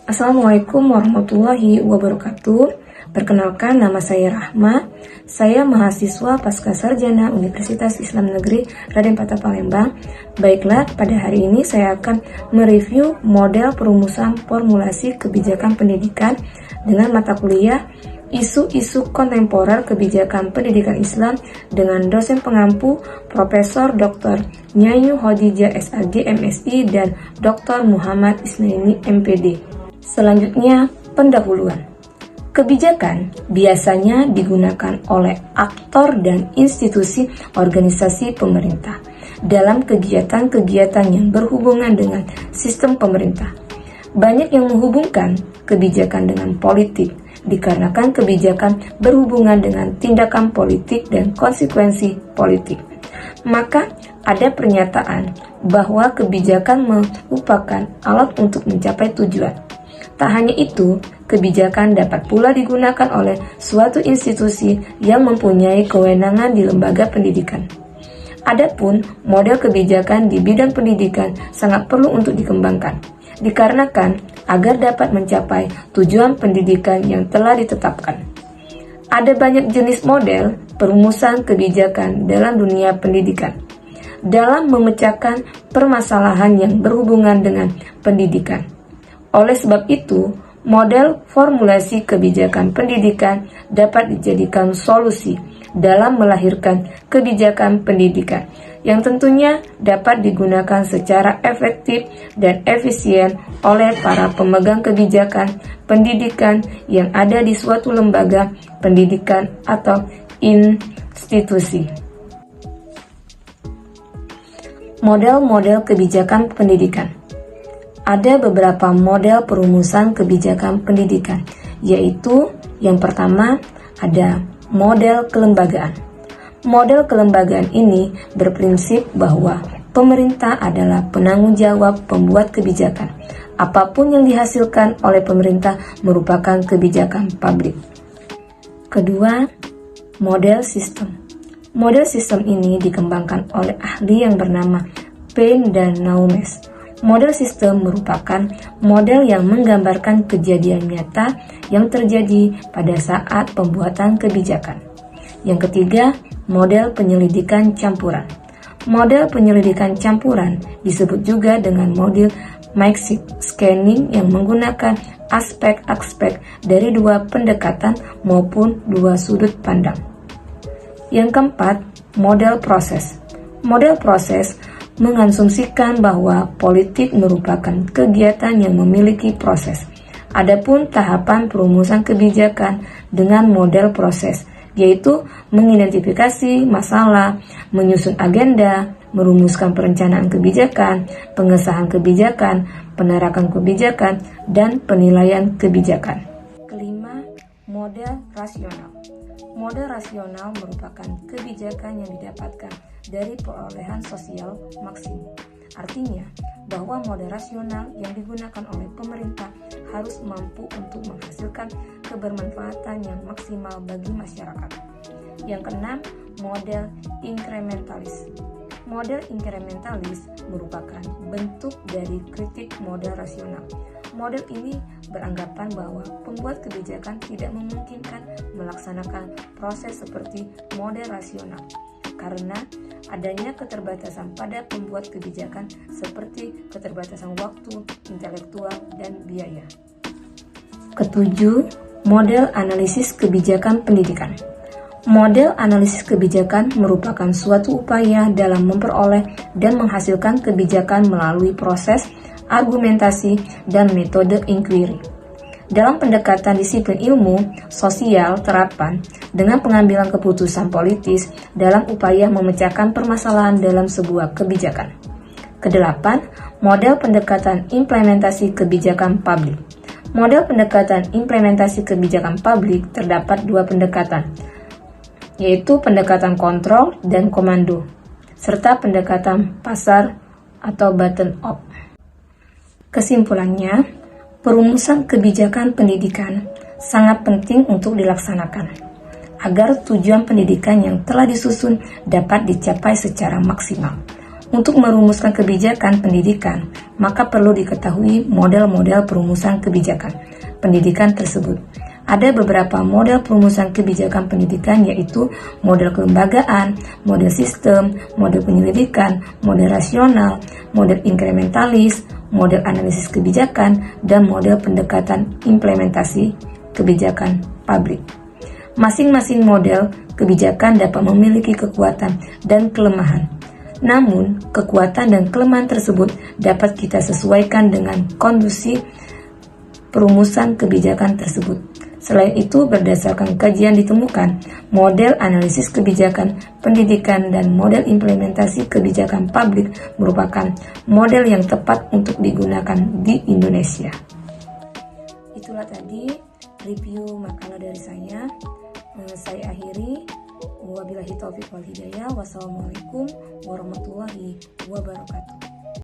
Assalamualaikum warahmatullahi wabarakatuh. Perkenalkan, nama saya Rahma. Saya mahasiswa Pascasarjana Universitas Islam Negeri Raden Patah Palembang. Baiklah, pada hari ini saya akan mereview model perumusan formulasi kebijakan pendidikan dengan mata kuliah Isu-isu kontemporer kebijakan pendidikan Islam dengan dosen pengampu Profesor Dr. Nyayu Khadijah SAG MSI dan Dr. Muhammad Isnaini MPD. Selanjutnya, pendahuluan. Kebijakan biasanya digunakan oleh aktor dan institusi organisasi pemerintah dalam kegiatan-kegiatan yang berhubungan dengan sistem pemerintah. Banyak yang menghubungkan kebijakan dengan politik, dikarenakan kebijakan berhubungan dengan tindakan politik dan konsekuensi politik. Maka ada pernyataan bahwa kebijakan merupakan alat untuk mencapai tujuan. Tak hanya itu, kebijakan dapat pula digunakan oleh suatu institusi yang mempunyai kewenangan di lembaga pendidikan. Adapun model kebijakan di bidang pendidikan sangat perlu untuk dikembangkan, dikarenakan agar dapat mencapai tujuan pendidikan yang telah ditetapkan. Ada banyak jenis model perumusan kebijakan dalam dunia pendidikan dalam memecahkan permasalahan yang berhubungan dengan pendidikan. Oleh sebab itu, model formulasi kebijakan pendidikan dapat dijadikan solusi dalam melahirkan kebijakan pendidikan yang tentunya dapat digunakan secara efektif dan efisien oleh para pemegang kebijakan pendidikan yang ada di suatu lembaga pendidikan atau institusi. Model-model kebijakan pendidikan. Ada beberapa model perumusan kebijakan pendidikan, yaitu yang pertama ada model kelembagaan. Model kelembagaan ini berprinsip bahwa pemerintah adalah penanggung jawab pembuat kebijakan. Apapun yang dihasilkan oleh pemerintah merupakan kebijakan publik. Kedua, model sistem. Model sistem ini dikembangkan oleh ahli yang bernama Payne dan Naumes. Model sistem merupakan model yang menggambarkan kejadian nyata yang terjadi pada saat pembuatan kebijakan. Yang ketiga, model penyelidikan campuran. Model penyelidikan campuran disebut juga dengan model mixed scanning yang menggunakan aspek-aspek dari dua pendekatan maupun dua sudut pandang. Yang keempat, model proses. Model proses mengasumsikan bahwa politik merupakan kegiatan yang memiliki proses. Adapun tahapan perumusan kebijakan dengan model proses, yaitu mengidentifikasi masalah, menyusun agenda, merumuskan perencanaan kebijakan, pengesahan kebijakan, penerapan kebijakan, dan penilaian kebijakan. Kelima, model rasional. Model rasional merupakan kebijakan yang didapatkan dari perolehan sosial maksimum. Artinya, bahwa model rasional yang digunakan oleh pemerintah harus mampu untuk menghasilkan kebermanfaatan yang maksimal bagi masyarakat. Yang keenam, model inkrementalis. Model inkrementalis merupakan bentuk dari kritik model rasional. Model ini beranggapan bahwa pembuat kebijakan tidak memungkinkan melaksanakan proses seperti model rasional karena adanya keterbatasan pada pembuat kebijakan seperti keterbatasan waktu, intelektual, dan biaya. Ketujuh, model analisis kebijakan pendidikan. Model analisis kebijakan merupakan suatu upaya dalam memperoleh dan menghasilkan kebijakan melalui proses argumentasi, dan metode inquiry. Dalam pendekatan disiplin ilmu, sosial, terapan, dengan pengambilan keputusan politis dalam upaya memecahkan permasalahan dalam sebuah kebijakan. Kedelapan, model pendekatan implementasi kebijakan publik. Model pendekatan implementasi kebijakan publik terdapat dua pendekatan, yaitu pendekatan kontrol dan komando, serta pendekatan pasar atau bottom-up. Kesimpulannya, perumusan kebijakan pendidikan sangat penting untuk dilaksanakan agar tujuan pendidikan yang telah disusun dapat dicapai secara maksimal. Untuk merumuskan kebijakan pendidikan, maka perlu diketahui model-model perumusan kebijakan pendidikan tersebut. Ada beberapa model perumusan kebijakan pendidikan, yaitu model kelembagaan, model sistem, model penyelidikan, model rasional, model inkrementalis, model analisis kebijakan, dan model pendekatan implementasi kebijakan publik. Masing-masing model kebijakan dapat memiliki kekuatan dan kelemahan. Namun, kekuatan dan kelemahan tersebut dapat kita sesuaikan dengan kondisi perumusan kebijakan tersebut. Selain itu, berdasarkan kajian ditemukan, model analisis kebijakan pendidikan dan model implementasi kebijakan publik merupakan model yang tepat untuk digunakan di Indonesia. Itulah tadi review makalah dari saya. Saya akhiri. Wabillahi taufiq wal hidayah. Wassalamualaikum warahmatullahi wabarakatuh.